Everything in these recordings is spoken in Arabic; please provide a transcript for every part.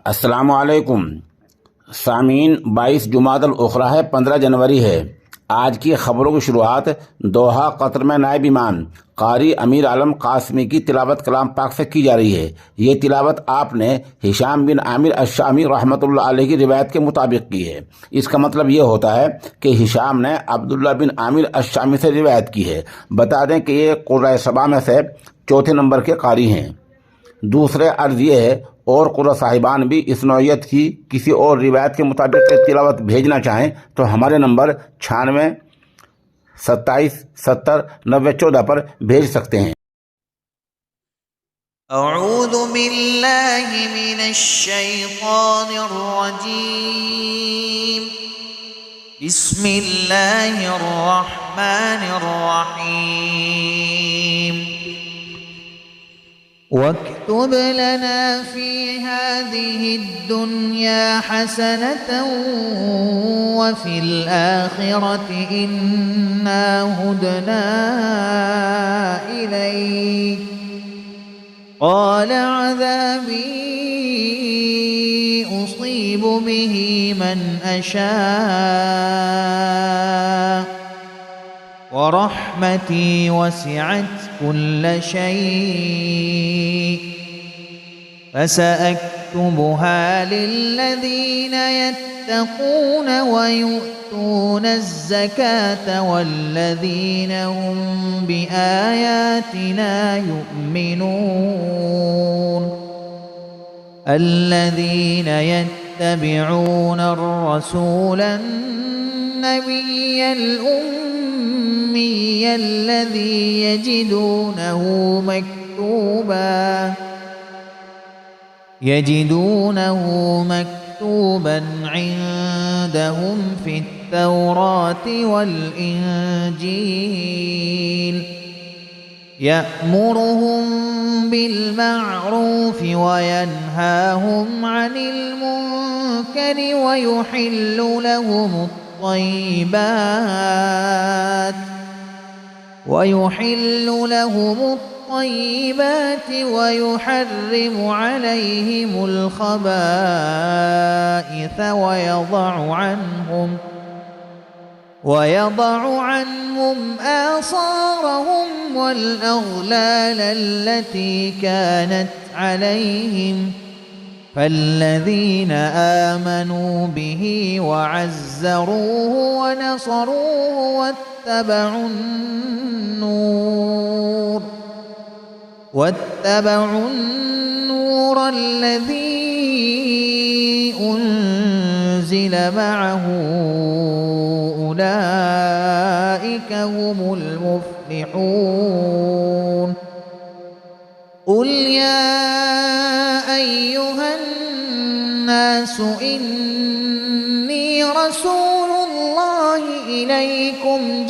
अस्सलामुअलैकुम सामीन। 22 जुमादल उखरा है, 15 जनवरी है। आज की खबरों की शुरुआत दोहा कतर में नायब इमाम कारी अमीर आलम कासमी की तिलावत कलाम पाक से की जा रही है। ये तिलावत आपने हिशाम बिन आमिर अश-शामी रहमतुल्लाह अलैह की रिवायत के मुताबिक की है। इसका मतलब ये होता है कि हिशाम ने अब्दुल्ला बिन आमिर अश-शामी से रिवायत की है। बता दें कि ये कुर्रा सबा में से चौथे नंबर के कारी हैं। दूसरे अर्ज ये है और कुर्रा साहिबान भी इस नौयत की किसी और रिवायत के मुताबिक तिलावत भेजना चाहें तो हमारे नंबर 96 27 70 90 14 पर भेज सकते हैं। अऊज़ु बिल्लाहि मिनश शैतानिर रजीम। बिस्मिल्लाहिर रहमानिर रहीम। वाक्तुब लना फी हादिहि दुन्या हसनतन व फिल आखिरति इन्ना हुदना इलैक क़ाल अज़ाबी उसीबु बिही मन अशा व रहमती वसिअत कुल्ल शै फसअक्तुबुहा लिल्लज़ीन यत्तक़ून व यु'तून الزكاة والذين هم بآياتنا يؤمنون الذين يتبعون الرسول النبي الأمي الذي يجدونه مكتوبا عندهم في التوراة والإنجيل يأمرهم بالمعروف وينهاهم عن المنكر ويحل لهم الطيبات ويحرم عليهم الخبائث ويضع عنهم آصارهم والأغلال التي كانت عليهم فالذين آمنوا به وعزروه ونصروه واتبعوا النور الذي أنزل معه أولئك هم المفلحون. قل يا أيها الناس إني رسول الله إليكم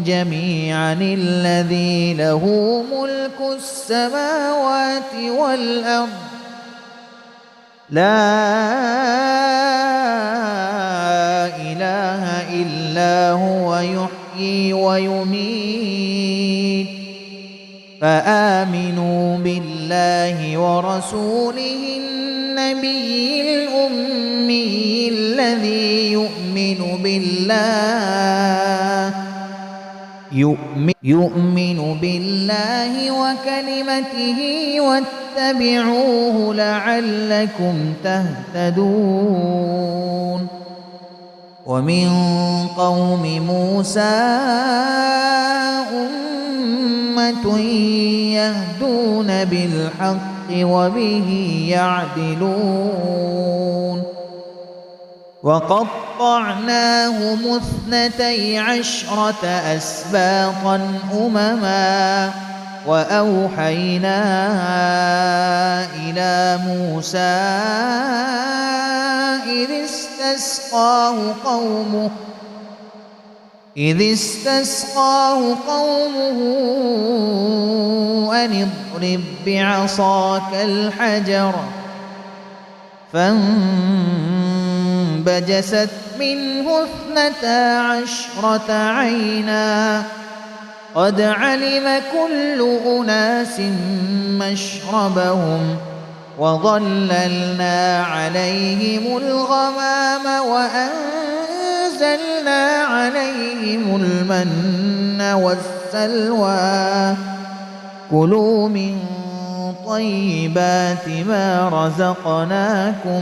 جميعا الذي له ملك السماوات والأرض لا إله إلا هو يحيي ويميت فآمنوا بالله ورسوله النبي الأمي الذي يؤمن بالله وكلمته واتبعوه لعلكم تهتدون. ومن قوم موسى أمة يهدون بالحق وبه يعدلون. وقطعناهم 12 أسباطا أمما وأوحينا إلى موسى إذ استسقاه قومه أن اضرب بعصاك الحجر فانبجست منه 12 عينا قد علم كل أناس مشربهم وظللنا عليهم الغمام وأنزلنا عليهم المن والسلوى كلوا من طيبات ما رزقناكم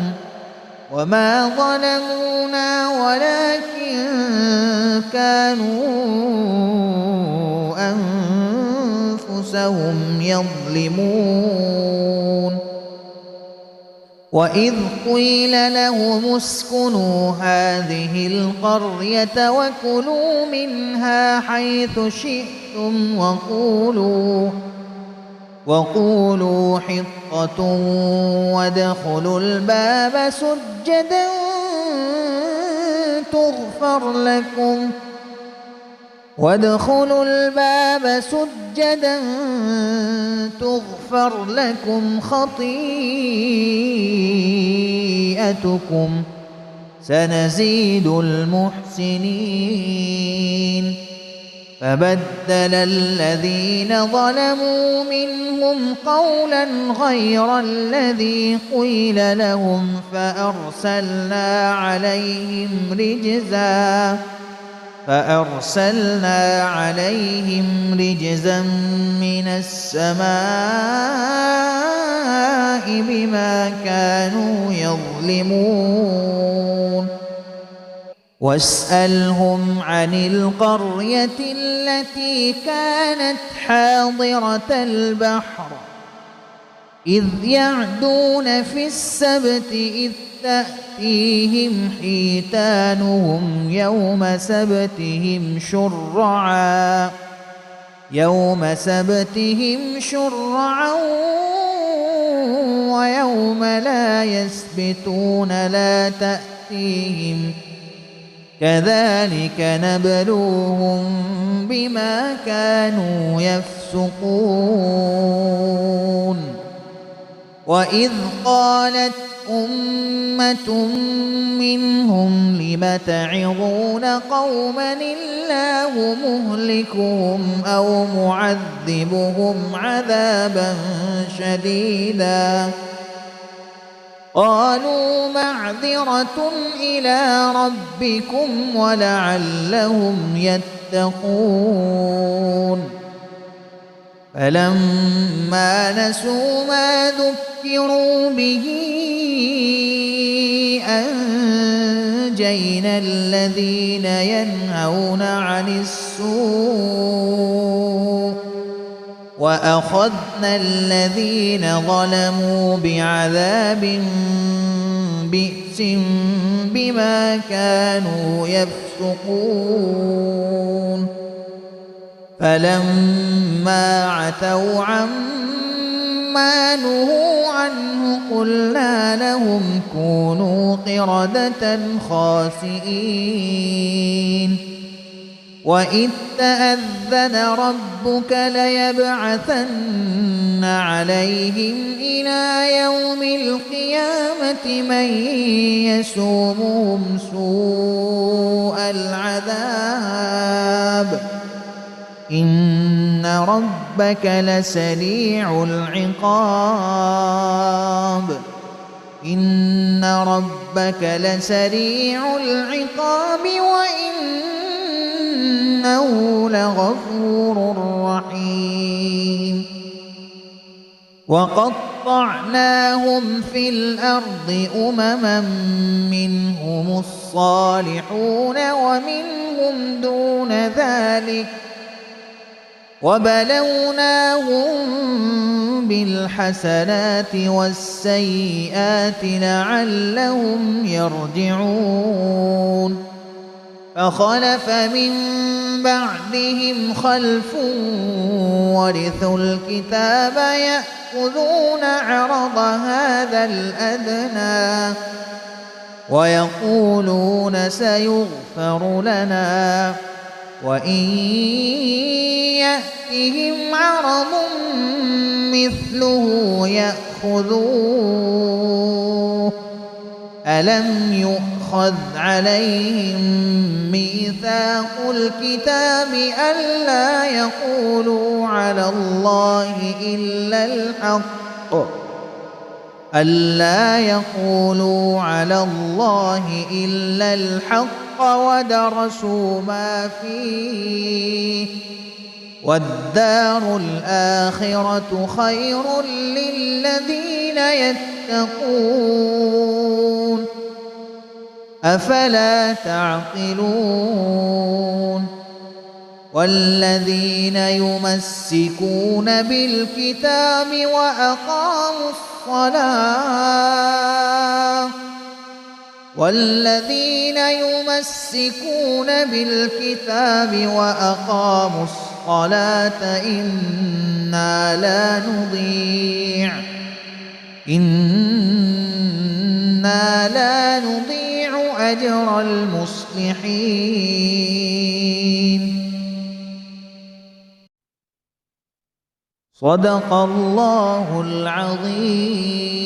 وما ظلمونا ولكن كانوا أنفسهم يظلمون وإذ قيل لهم اسكنوا هذه القرية وكلوا منها حيث شئتم وقولوا حطة وادخلوا الباب سجدا تغفر لكم خطيئتكم سنزيد المحسنين فبدل الذين ظلموا منهم قولا غير الذي قيل لهم فأرسلنا عليهم رجزا من السماء بما كانوا يظلمون واسألهم عن القرية التي كانت حاضرة البحر إذ يعدون في السبت إذ تأتيهم حيتانهم يوم سبتهم شرعا ويوم لا يسبتون لا تأتيهم كذلك نبلوهم بما كانوا يفسقون وإذ قالت أمة منهم لم تعظون قوما الله مهلكهم أو معذبهم عذابا شديدا قالوا معذرة إلى ربكم ولعلهم يتقون فلما نسوا ما ذكروا به أنجينا الذين ينهون عن السوء وأخذنا الذين ظلموا بعذاب بئس بما كانوا يفسقون فلما عتوا عما نهوا عنه قلنا لهم كونوا قردة خاسئين وإذ تأذن ربك ليبعثن عليهم إلى يوم القيامة من يسومهم سوء العذاب إن ربك لسريع العقاب وإنه لغفور رحيم وقطعناهم في الأرض أمما منهم الصالحون ومنهم دون ذلك وبلوناهم بالحسنات والسيئات لعلهم يرجعون فخلف من بعدهم خلف ورثوا الكتاب يأخذون عرض هذا الأدنى ويقولون سيغفر لنا وإن يأتهم عرض مثله يأخذوه ألم يؤخذ يؤخذ عليهم ميثاق الكتاب ألا يقولوا على الله إلا الحق ودرسوا ما فيه والدار الآخرة خير للذين يتقون أفلا تعقلون والذين يمسكون بالكتاب وأقاموا الصلاة إنا لا نضيع أجر المصلحين. صدق الله العظيم.